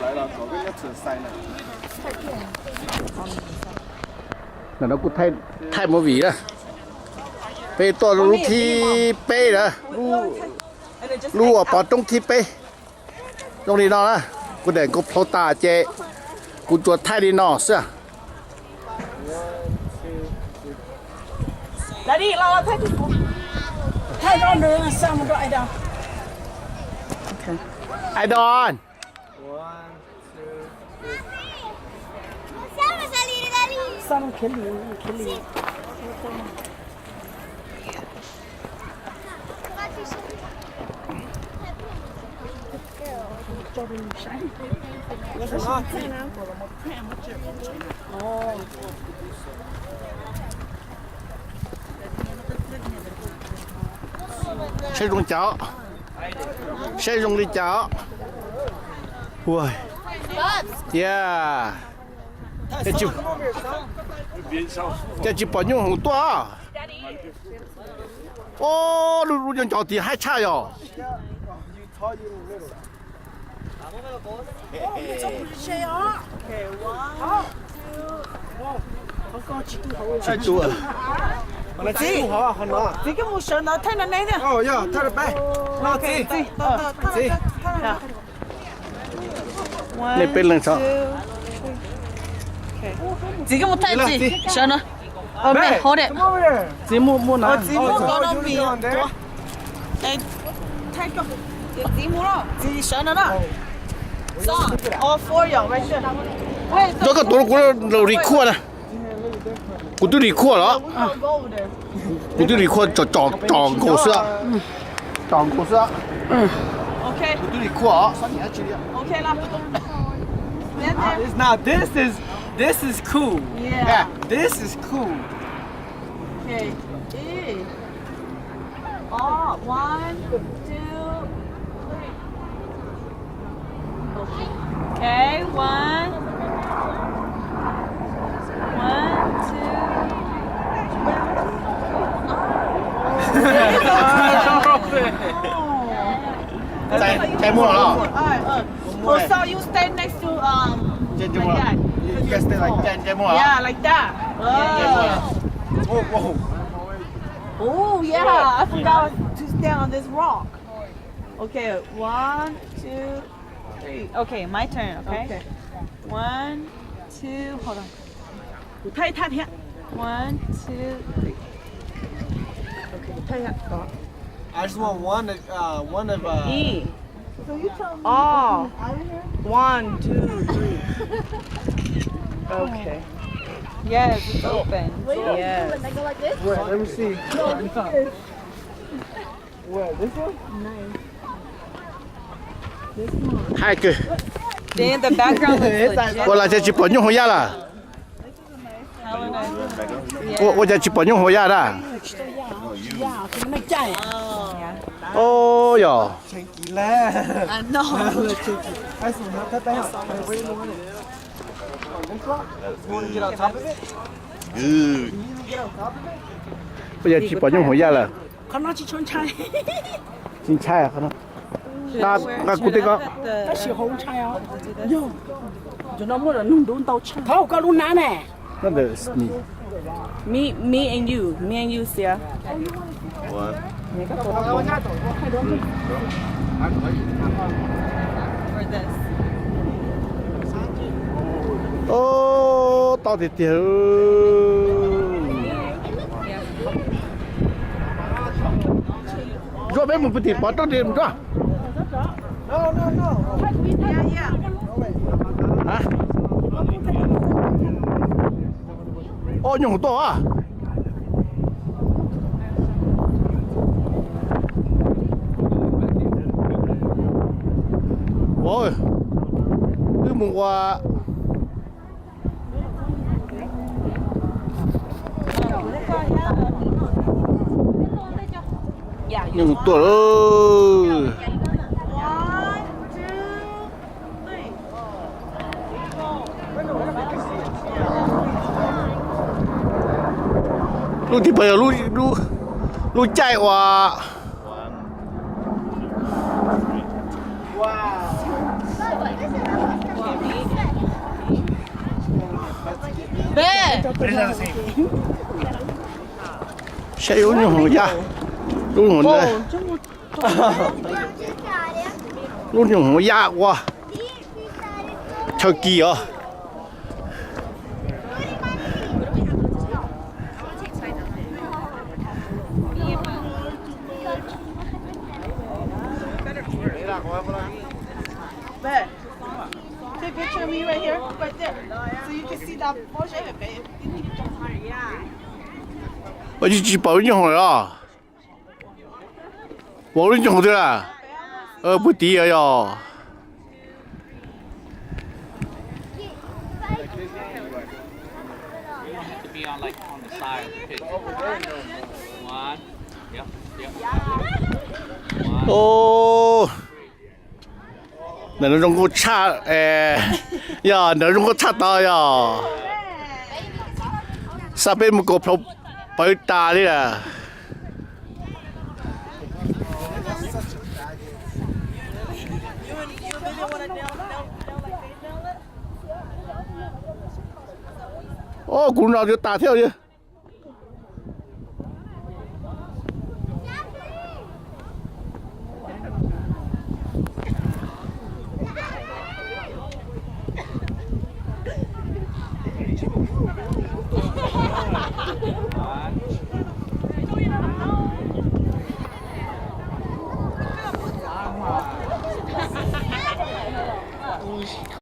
来了，左边要扯塞呢。là nó cũng thay thay một vị đó bây to lu thi pe đó lu ở bỏ trong thi pe trong đi nó đóกูเด่นกูพลตาเจกูตัวไทยดีนอเสื้อ 来đi lao thay đi thay con đường sang một đoạn đâu ไอดอน sang một cái lì cho đi sáng sẽ dùng cháo sẽ dùng đi cháo ui yeah cái chụp bao nhiêu hồng to ô lu dùng cháo thì hai chai rồi hai chú à là chị hả hả nó chị cái một sợ nó thay nó này nè dạ thay được bay nó chị chị này bên lần sau chị cái một thay chị sợ nó mẹ hold it chị mua nào chị mua nó bị đây thay cho chị mua đó chị sợ nó đó all four y'all right there cho cái đồ của đồ đi khua này của tôi đi khua đó của tôi đi khua chọn cổ sữa chọn cổ sữa okay của tôi đi khua okay là now this is cool yeah this is cool okay oh 1 2 3 okay 1 chạy mua hả Oh, so you stay next to chạy like mua that. you guys stay like that chạy mua hả Yeah, like that. Oh, yeah. I forgot to stand on this rock. Okay, 1 2 3. Okay, my turn. Okay. 1 2. Hold on. 太太太 1 2 3. Okay, 太太 I just want one of E. Oh. 1 2 3. Okay. Yes, it's open. Yes. wait let me see where this one hai cái Then the background looks legit. 我来这去保牛回家了 我这去保牛回家了 哦哟 Chinky lad I know. I see how cut that out wait a minute you want to get on top of it bây giờ chỉ bỏ nhung hồi ra là Con nó chỉ trốn trai. chính trai à không ta cũng thấy có Nó chỉ hôn trai à? Yo. Chúng nó muốn là nung đun tàu trai. Không, có luôn ná nè. nó được nhỉ Me and you, Sia. For this. ô to thì tiểu rồi bé một thịt bỏ trong điểm đó no hả ô nhung to à ôi cứ mùng qua nhung to ơi lúc thì bây giờ lúc chạy qua Presa sì. Sei un ya. Luôn hồn đây. Luôn hồn ya quá. Chơi kỳ à. Babe, take a picture of me right here, right there, so you can see that portion of it, babe. Ở chỉ bảo như hồi à. Bảo như hồi đấy à. Bữa tí à ya. To be on like on the side of the pitch. One. Yep. Ô. Nó trong có cha ya, nó trong có cha ta ya. Sao bên một cột phong bơi ta đi à. Ô, cũng nào cho ta theo chứ.